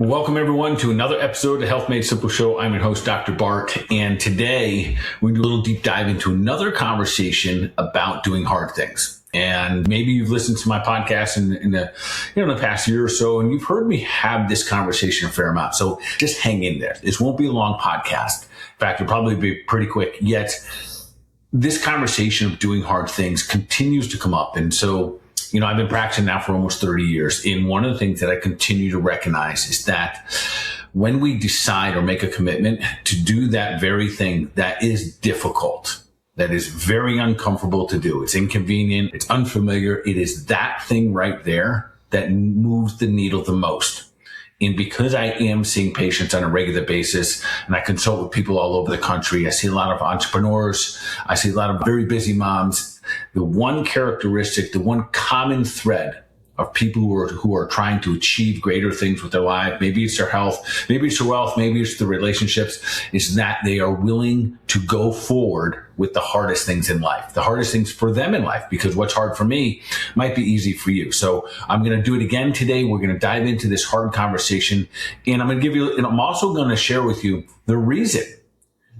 Welcome everyone to another episode of the Health Made Simple Show. I'm your host, Dr. Bart, and today we do a little deep dive into another conversation about doing hard things. And maybe you've listened to my podcast in the past year or so, and you've heard me have this conversation a fair amount. So just hang in there. This won't be a long podcast. In fact, it'll probably be pretty quick. Yet this conversation of doing hard things continues to come up, and so I've been practicing now for almost 30 years. And one of the things that I continue to recognize is that when we decide or make a commitment to do that very thing that is difficult, that is very uncomfortable to do, it's inconvenient, it's unfamiliar, it is that thing right there that moves the needle the most. And because I am seeing patients on a regular basis and I consult with people all over the country, I see a lot of entrepreneurs, I see a lot of very busy moms. The one characteristic, the one common thread of people who are trying to achieve greater things with their life, maybe it's their health, maybe it's their wealth, maybe it's the relationships, is that they are willing to go forward with the hardest things in life, the hardest things for them in life, because what's hard for me might be easy for you. So I'm going to do it again today. We're going to dive into this hard conversation, and I'm also going to share with you the reason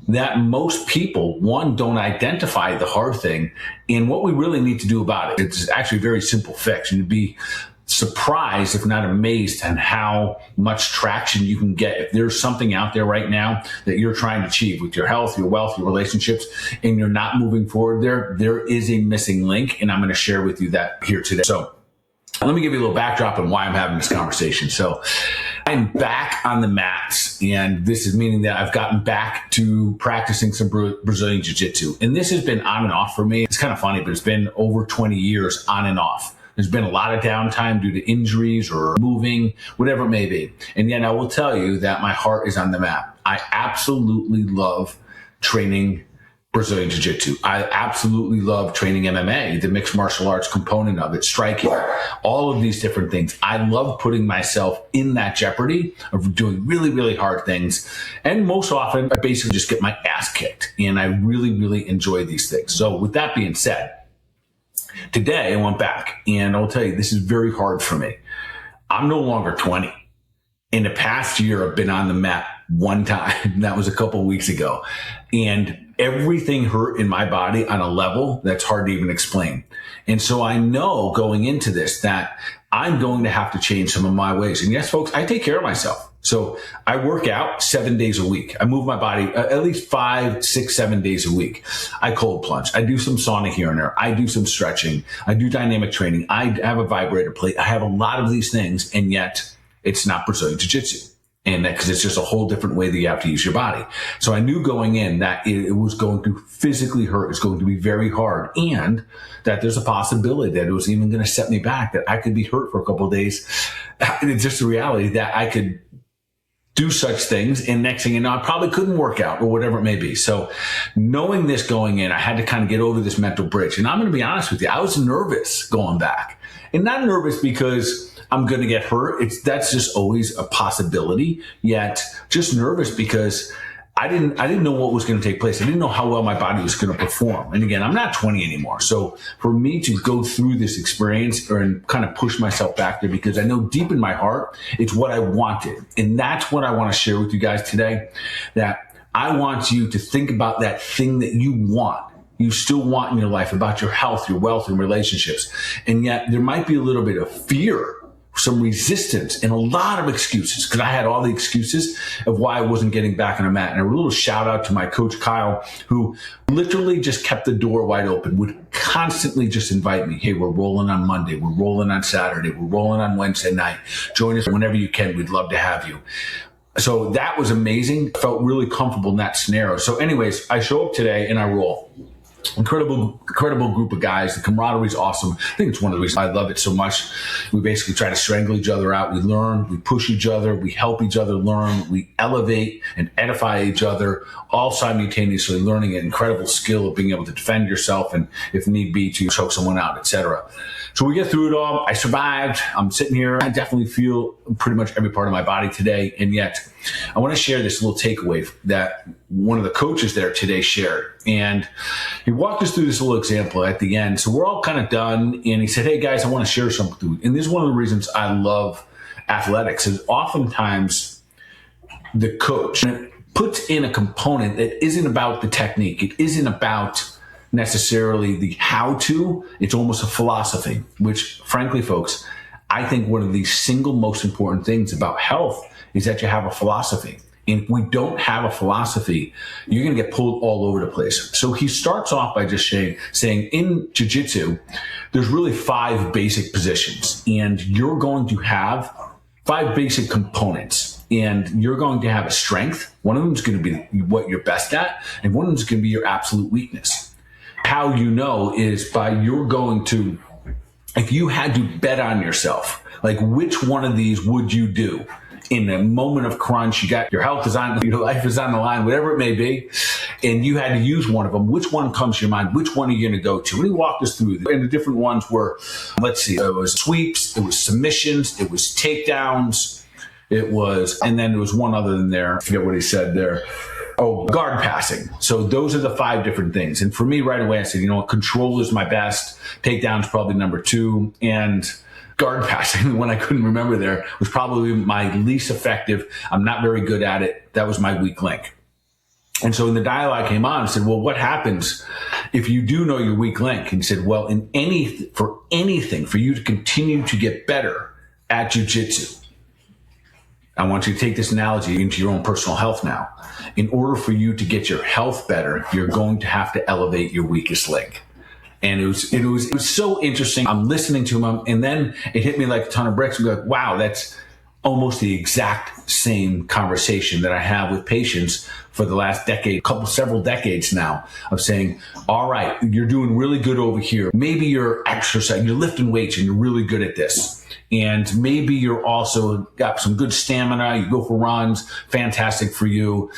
that most people, one, don't identify the hard thing and what we really need to do about it. It's actually a very simple fix. You'd be surprised, if not amazed, at how much traction you can get. If there's something out there right now that you're trying to achieve with your health, your wealth, your relationships, and you're not moving forward there is a missing link, and I'm going to share with you that here today. So let me give you a little backdrop on why I'm having this conversation. So I'm back on the mats, and this is meaning that I've gotten back to practicing some Brazilian Jiu-Jitsu. And this has been on and off for me. It's kind of funny, but it's been over 20 years on and off. There's been a lot of downtime due to injuries or moving, whatever it may be. And yet I will tell you that my heart is on the mat. I absolutely love training Brazilian Jiu-Jitsu. I absolutely love training MMA, the mixed martial arts component of it, striking, all of these different things. I love putting myself in that jeopardy of doing really, really hard things. And most often, I basically just get my ass kicked. And I really, really enjoy these things. So with that being said, today I went back, and I'll tell you, this is very hard for me. I'm no longer 20. In the past year, I've been on the mat one time, and that was a couple of weeks ago. And everything hurt in my body on a level that's hard to even explain. And so I know going into this that I'm going to have to change some of my ways. And yes, folks, I take care of myself. So I work out 7 days a week. I move my body at least 5, 6, 7 days a week. I cold plunge. I do some sauna here and there. I do some stretching. I do dynamic training. I have a vibrator plate. I have a lot of these things, and yet it's not Brazilian Jiu-Jitsu. And that, because it's just a whole different way that you have to use your body. So I knew going in that it was going to physically hurt. It's going to be very hard. And that there's a possibility that it was even going to set me back, that I could be hurt for a couple of days. It's just a reality that I could do such things, and next thing you know, I probably couldn't work out or whatever it may be. So knowing this going in, I had to kind of get over this mental bridge. And I'm going to be honest with you, I was nervous going back. And not nervous because I'm going to get hurt. That's just always a possibility. Yet just nervous because I didn't know what was going to take place. I didn't know how well my body was going to perform. And again, I'm not 20 anymore. So for me to go through this experience and kind of push myself back there, because I know deep in my heart, it's what I wanted. And that's what I want to share with you guys today, that I want you to think about that thing that you want. You still want in your life, about your health, your wealth, and relationships. And yet there might be a little bit of fear, some resistance, and a lot of excuses, because I had all the excuses of why I wasn't getting back on the mat. And a little shout out to my coach, Kyle, who literally just kept the door wide open, would constantly just invite me. Hey, we're rolling on Monday. We're rolling on Saturday. We're rolling on Wednesday night. Join us whenever you can. We'd love to have you. So that was amazing. I felt really comfortable in that scenario. So anyways, I show up today and I roll. Incredible group of guys. The camaraderie is awesome. I think it's one of the reasons I love it so much. We basically try to strangle each other out. We learn, we push each other, we help each other learn, we elevate and edify each other, all simultaneously learning an incredible skill of being able to defend yourself and, if need be, to choke someone out, etc. So we get through it all. I survived. I'm sitting here. I definitely feel pretty much every part of my body today. And yet I want to share this little takeaway that one of the coaches there today shared. And he walked us through this little example at the end. So we're all kind of done. And he said, hey guys, I want to share something with you. And this is one of the reasons I love athletics is oftentimes the coach puts in a component that isn't about the technique. It isn't about necessarily the how to. It's almost a philosophy, which frankly, folks, I think one of the single most important things about health is that you have a philosophy. And if we don't have a philosophy, you're going to get pulled all over the place. So he starts off by just saying in jiu-jitsu, there's really 5 basic positions, and you're going to have 5 basic components, and you're going to have a strength. One of them is going to be what you're best at, and one of them is going to be your absolute weakness. How you know is by if you had to bet on yourself, like which one of these would you do? In a moment of crunch, your health is on, your life is on the line, whatever it may be, and you had to use one of them. Which one comes to your mind? Which one are you going to go to? And he walked us through. And the different ones were, it was sweeps, it was submissions, it was takedowns, and then there was one other in there. I forget what he said there. Oh, guard passing. So those are the 5 different things. And for me, right away, I said, control is my best. Takedown's probably number 2, and guard passing, when I couldn't remember there, was probably my least effective. I'm not very good at it. That was my weak link. And so in the dialogue came on, I said, well, what happens if you do know your weak link? And he said, well, for you to continue to get better at jiu-jitsu, I want you to take this analogy into your own personal health now. In order for you to get your health better, you're going to have to elevate your weakest link. And it was so interesting. I'm listening to him, and then it hit me like a ton of bricks. I'm like, wow, that's almost the exact same conversation that I have with patients for the last several decades now, of saying, all right, you're doing really good over here. Maybe you're lifting weights and you're really good at this. And maybe you're also got some good stamina. You go for runs, fantastic for you.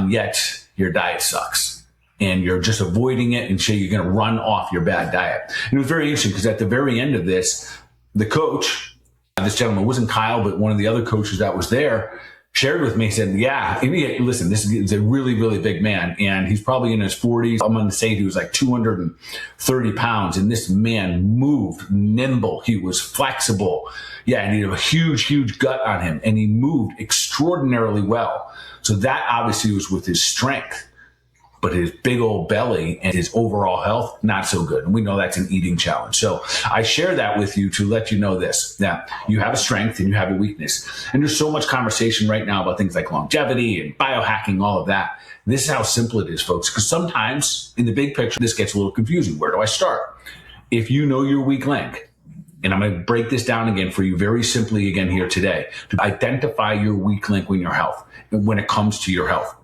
Yet your diet sucks. And you're just avoiding it, and so you're going to run off your bad diet. And it was very interesting because at the very end of this, the coach, this gentleman wasn't Kyle, but one of the other coaches that was there, shared with me, he said, listen, this is a really, really big man, and he's probably in his 40s. I'm going to say he was like 230 pounds, and this man moved nimble. He was flexible. Yeah, and he had a huge, huge gut on him, and he moved extraordinarily well. So that obviously was with his strength. But his big old belly and his overall health, not so good. And we know that's an eating challenge. So I share that with you to let you know this. Now, you have a strength and you have a weakness. And there's so much conversation right now about things like longevity and biohacking, all of that. This is how simple it is, folks. Because sometimes in the big picture, this gets a little confusing. Where do I start? If you know your weak link, and I'm going to break this down again for you very simply again here today, to identify your weak link when it comes to your health.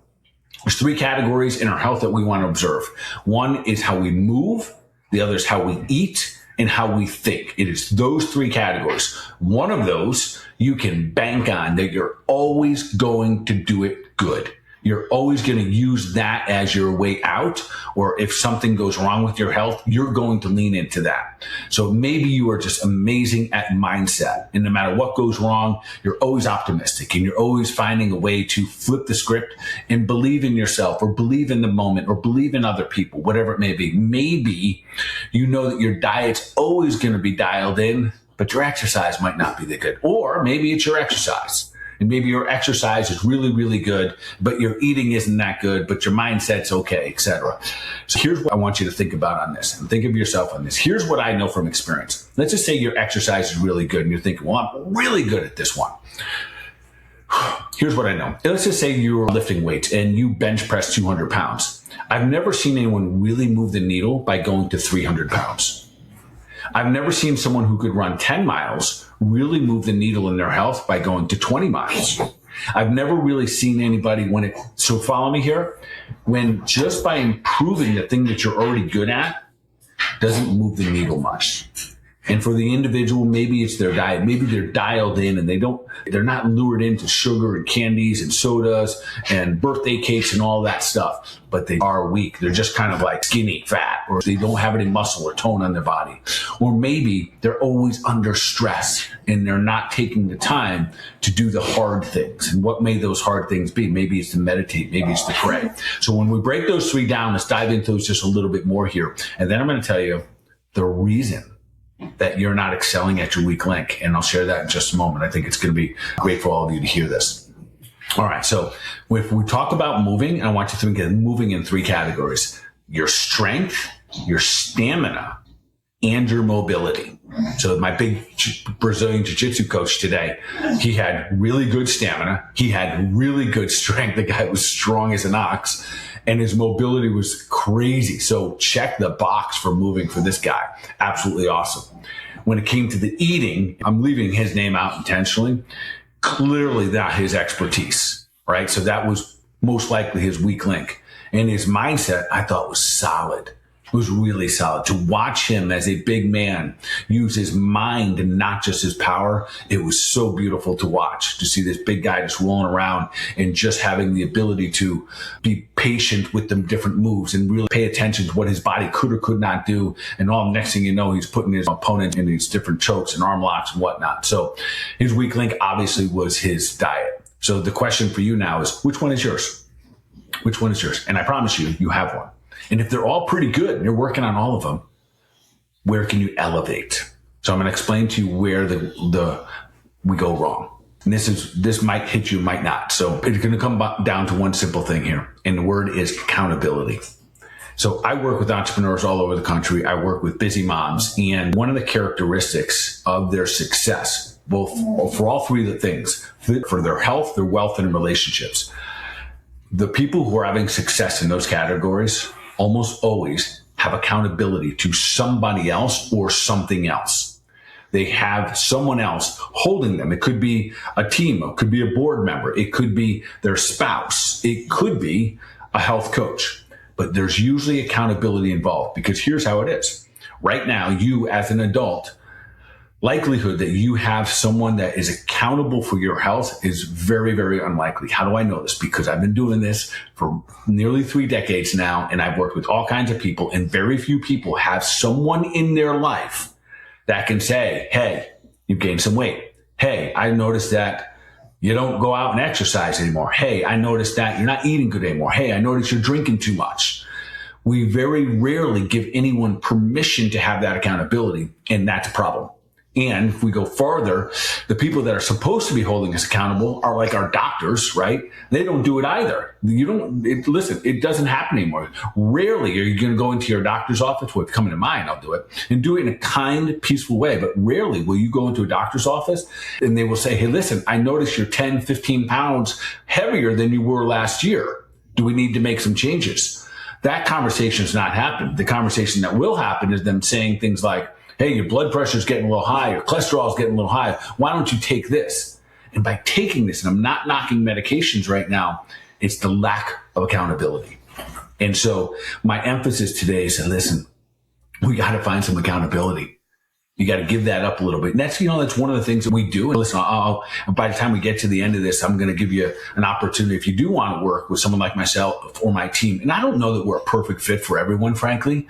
There's 3 categories in our health that we want to observe. One is how we move. The other is how we eat and how we think. It is those 3 categories. One of those you can bank on that you're always going to do it good. You're always going to use that as your way out, or if something goes wrong with your health, you're going to lean into that. So maybe you are just amazing at mindset, and no matter what goes wrong, you're always optimistic, and you're always finding a way to flip the script and believe in yourself, or believe in the moment, or believe in other people, whatever it may be. Maybe you know that your diet's always going to be dialed in, but your exercise might not be that good. Or maybe it's your exercise. And maybe your exercise is really, really good, but your eating isn't that good, but your mindset's okay, etc. So here's what I want you to think about on this, and think of yourself on this. Here's what I know from experience. Let's just say your exercise is really good, and you're thinking, well, I'm really good at this one. Here's what I know. Let's just say you're lifting weights and you bench press 200 pounds. I've never seen anyone really move the needle by going to 300 pounds. I've never seen someone who could run 10 miles really move the needle in their health by going to 20 miles. I've never really seen anybody so follow me here, when just by improving the thing that you're already good at doesn't move the needle much. And for the individual, maybe it's their diet. Maybe they're dialed in and they're not lured into sugar and candies and sodas and birthday cakes and all that stuff, but they are weak. They're just kind of like skinny fat, or they don't have any muscle or tone on their body. Or maybe they're always under stress and they're not taking the time to do the hard things. And what may those hard things be? Maybe it's to meditate. Maybe it's to pray. So when we break those 3 down, let's dive into those just a little bit more here. And then I'm going to tell you the reason that you're not excelling at your weak link. And I'll share that in just a moment. I think it's going to be great for all of you to hear this. All right. So if we talk about moving, I want you to think of moving in three categories: your strength, your stamina, and your mobility. So my big Brazilian jiu-jitsu coach today, he had really good stamina. He had really good strength. The guy was strong as an ox, and his mobility was crazy. So check the box for moving for this guy. Absolutely awesome. When it came to the eating, I'm leaving his name out intentionally. Clearly not his expertise, right? So that was most likely his weak link. And his mindset, I thought, was solid. It was really solid. To watch him as a big man use his mind and not just his power, it was so beautiful to watch, to see this big guy just rolling around and just having the ability to be patient with the different moves and really pay attention to what his body could or could not do. And all next thing you know, he's putting his opponent in these different chokes and arm locks and whatnot. So his weak link obviously was his diet. So the question for you now is, which one is yours? Which one is yours? And I promise you, you have one. And if they're all pretty good and you're working on all of them, where can you elevate? So I'm going to explain to you where we go wrong. And this might hit you, might not. So it's going to come down to one simple thing here. And the word is accountability. So I work with entrepreneurs all over the country. I work with busy moms. And one of the characteristics of their success, both for all three of the things, for their health, their wealth, and relationships, the people who are having success in those categories almost always have accountability to somebody else or something else. They have someone else holding them. It could be a team. It could be a board member. It could be their spouse. It could be a health coach. But there's usually accountability involved, because here's how it is. Right now, you as an adult, likelihood that you have someone that is accountable for your health is very, very unlikely. How do I know this? Because I've been doing this for nearly 3 decades now, and I've worked with all kinds of people, and very few people have someone in their life that can say, hey, you've gained some weight. Hey, I noticed that you don't go out and exercise anymore. Hey, I noticed that you're not eating good anymore. Hey, I noticed you're drinking too much. We very rarely give anyone permission to have that accountability, and that's a problem. And if we go farther, the people that are supposed to be holding us accountable are like our doctors, right? They don't do it either. Listen, it doesn't happen anymore. Rarely are you going to go into your doctor's office. Well, if you come into mine, I'll do it, and do it in a kind, peaceful way. But rarely will you go into a doctor's office and they will say, hey, listen, I noticed you're 10, 15 pounds heavier than you were last year. Do we need to make some changes? That conversation has not happened. The conversation that will happen is them saying things like, hey, your blood pressure is getting a little high, your cholesterol is getting a little high. Why don't you take this? And by taking this, and I'm not knocking medications right now, it's the lack of accountability. And so my emphasis today is, listen, we got to find some accountability. You got to give that up a little bit. And that's one of the things that we do. And listen, by the time we get to the end of this, I'm going to give you an opportunity if you do want to work with someone like myself or my team. And I don't know that we're a perfect fit for everyone, frankly.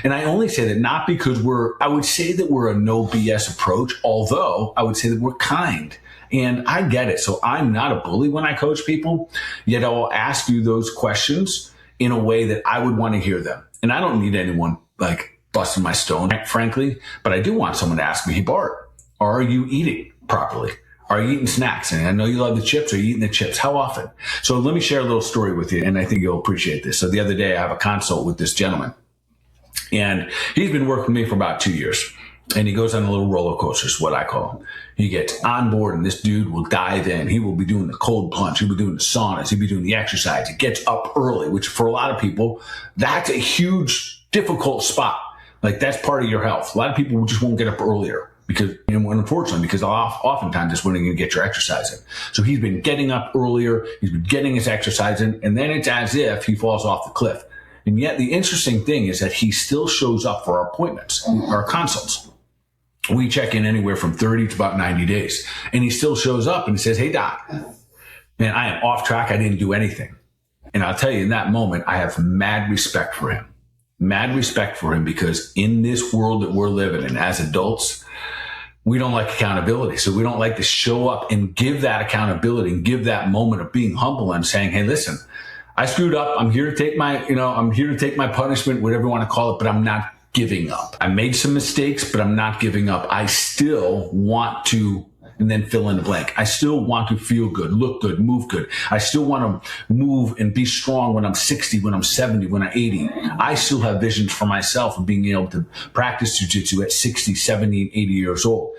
And I only say that not because I would say that we're a no BS approach, although I would say that we're kind. And I get it. So I'm not a bully when I coach people, yet I will ask you those questions in a way that I would want to hear them. And I don't need anyone busting my stone, frankly, but I do want someone to ask me, hey, Bart, are you eating properly? Are you eating snacks? And I know you love the chips. Are you eating the chips? How often? So let me share a little story with you, and I think you'll appreciate this. So the other day, I have a consult with this gentleman, and he's been working with me for about 2 years, and he goes on a little roller coaster, is what I call him. He gets on board, and this dude will dive in. He will be doing the cold plunge. He'll be doing the saunas. He'll be doing the exercise. He gets up early, which for a lot of people, that's a huge, difficult spot. That's part of your health. A lot of people just won't get up earlier because oftentimes that's when you're going to get your exercise in. So he's been getting up earlier. He's been getting his exercise in, and then it's as if he falls off the cliff. And yet the interesting thing is that he still shows up for our appointments, our consults. We check in anywhere from 30 to about 90 days. And he still shows up and he says, hey, doc, man, I am off track. I didn't do anything. And I'll tell you, in that moment, I have mad respect for him. Mad respect for him, because in this world that we're living in as adults, we don't like accountability. So we don't like to show up and give that accountability and give that moment of being humble and saying, hey, listen, I screwed up. I'm here to take my punishment, whatever you want to call it, but I'm not giving up. I made some mistakes, but I'm not giving up. I still want to, and then fill in the blank. I still want to feel good, look good, move good. I still want to move and be strong when I'm 60, when I'm 70, when I'm 80. I still have visions for myself of being able to practice jiu-jitsu at 60, 70, and 80 years old.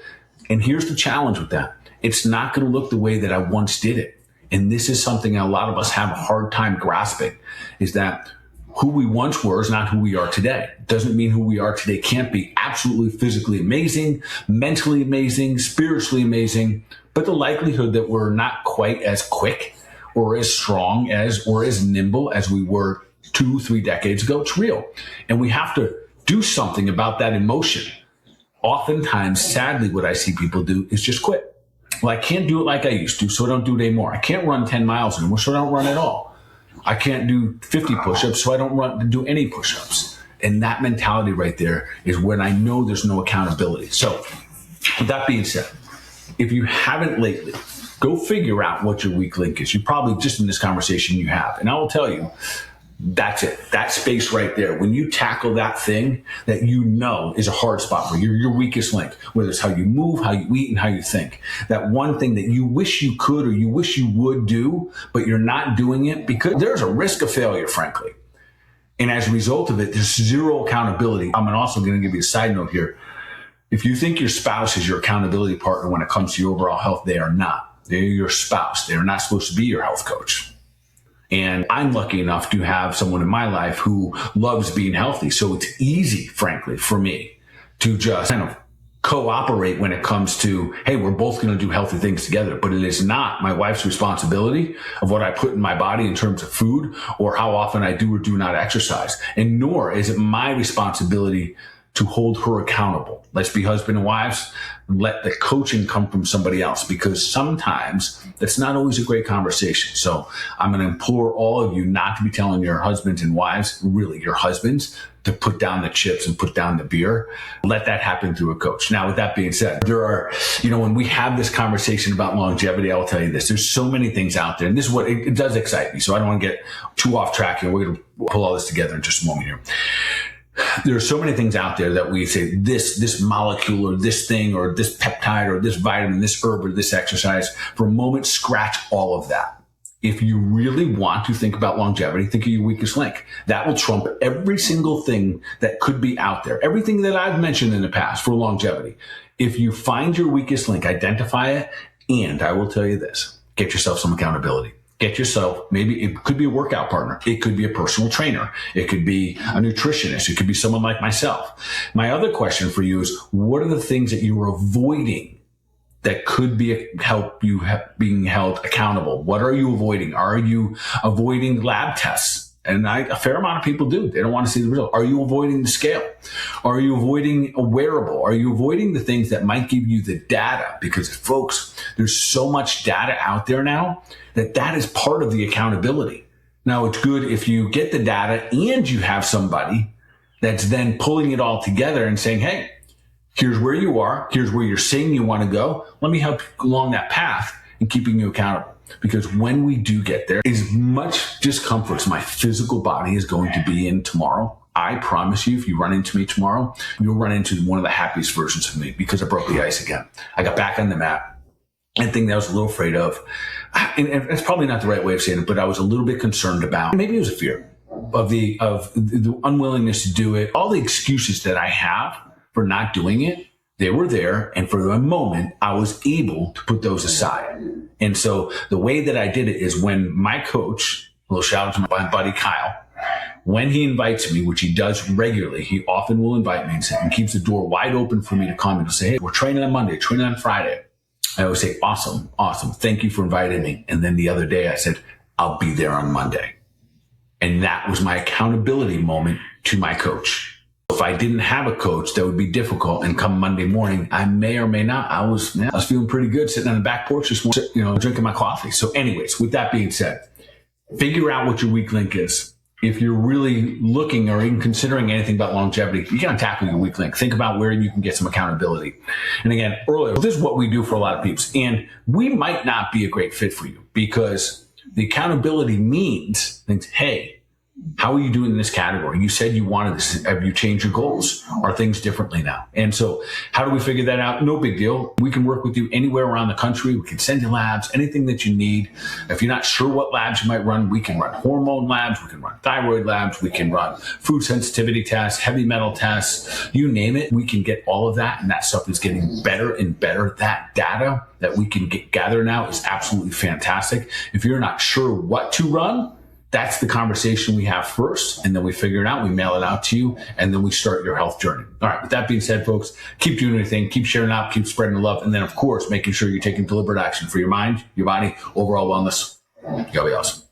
And here's the challenge with that. It's not going to look the way that I once did it. And this is something a lot of us have a hard time grasping, is that who we once were is not who we are today. Doesn't mean who we are today can't be absolutely physically amazing, mentally amazing, spiritually amazing, but the likelihood that we're not quite as quick or as strong as or as nimble as we were 2-3 decades ago, it's real. And we have to do something about that emotion. Oftentimes, sadly, what I see people do is just quit. Well, I can't do it like I used to, so I don't do it anymore. I can't run 10 miles anymore, so I don't run at all. I can't do 50 push-ups, so I don't do any push-ups. And that mentality right there is when I know there's no accountability. So with that being said, if you haven't lately, go figure out what your weak link is. You probably just in this conversation you have. And I will tell you, that's it. That space right there. When you tackle that thing that you know is a hard spot for you, your weakest link, whether it's how you move, how you eat, and how you think, that one thing that you wish you could or you wish you would do, but you're not doing it because there's a risk of failure, frankly. And as a result of it, there's zero accountability. I'm also going to give you a side note here. If you think your spouse is your accountability partner when it comes to your overall health, they are not. They're your spouse. They're not supposed to be your health coach. And I'm lucky enough to have someone in my life who loves being healthy. So it's easy, frankly, for me to just kind of cooperate when it comes to, hey, we're both going to do healthy things together. But it is not my wife's responsibility of what I put in my body in terms of food or how often I do or do not exercise. And nor is it my responsibility to hold her accountable. Let's be husband and wives. Let the coaching come from somebody else, because sometimes it's not always a great conversation. So I'm going to implore all of you not to be telling your husbands and wives, really your husbands, to put down the chips and put down the beer. Let that happen through a coach. Now, with that being said, there are, when we have this conversation about longevity, I will tell you this, there's so many things out there, and this is what it does excite me. So I don't want to get too off track here. We're going to pull all this together in just a moment here. There are so many things out there that we say this molecule or this thing or this peptide or this vitamin, this herb or this exercise. For a moment, scratch all of that. If you really want to think about longevity, think of your weakest link. That will trump every single thing that could be out there. Everything that I've mentioned in the past for longevity. If you find your weakest link, identify it, and I will tell you this, get yourself some accountability. Get yourself, maybe it could be a workout partner. It could be a personal trainer. It could be a nutritionist. It could be someone like myself. My other question for you is, what are the things that you are avoiding that could help you being held accountable? What are you avoiding? Are you avoiding lab tests? And a fair amount of people do. They don't want to see the result. Are you avoiding the scale? Are you avoiding a wearable? Are you avoiding the things that might give you the data? Because folks, there's so much data out there now that is part of the accountability. Now, it's good if you get the data and you have somebody that's then pulling it all together and saying, hey, here's where you are. Here's where you're saying you want to go. Let me help you along that path and keeping you accountable. Because when we do get there, as much discomfort as my physical body is going to be in tomorrow, I promise you, if you run into me tomorrow, you'll run into one of the happiest versions of me because I broke the ice again. I got back on the mat. And thing that I was a little afraid of, and it's probably not the right way of saying it, but I was a little bit concerned about, maybe it was a fear of the unwillingness to do it. All the excuses that I have for not doing it, they were there. And for the moment, I was able to put those aside. And so the way that I did it is when my coach, a little shout out to my buddy Kyle, when he invites me, which he does regularly, he often will invite me and keeps the door wide open for me to come and say, hey, we're training on Monday, training on Friday. I always say, awesome. Thank you for inviting me. And then the other day I said, I'll be there on Monday. And that was my accountability moment to my coach. If I didn't have a coach, that would be difficult. And come Monday morning, I may or may not. I was feeling pretty good sitting on the back porch this morning, drinking my coffee. So anyways, with that being said, figure out what your weak link is. If you're really looking or even considering anything about longevity, you got to tackle your weak link. Think about where you can get some accountability. And again, earlier, this is what we do for a lot of people. And we might not be a great fit for you because the accountability means, hey, How are you doing in this category? You said you wanted this. Have you changed your goals? Are things differently now? And so how do we figure that out? No big deal. We can work with you anywhere around the country. We can send you labs, anything that you need. If you're not sure what labs you might run, we can run hormone labs. We can run thyroid labs. We can run food sensitivity tests, heavy metal tests, you name it. We can get all of that. And that stuff is getting better and better. That data that we can gather now is absolutely fantastic. If you're not sure what to run, that's the conversation we have first, and then we figure it out, we mail it out to you, and then we start your health journey. All right, with that being said, folks, keep doing your thing, keep sharing out, keep spreading the love, and then, of course, making sure you're taking deliberate action for your mind, your body, overall wellness. You gotta be awesome.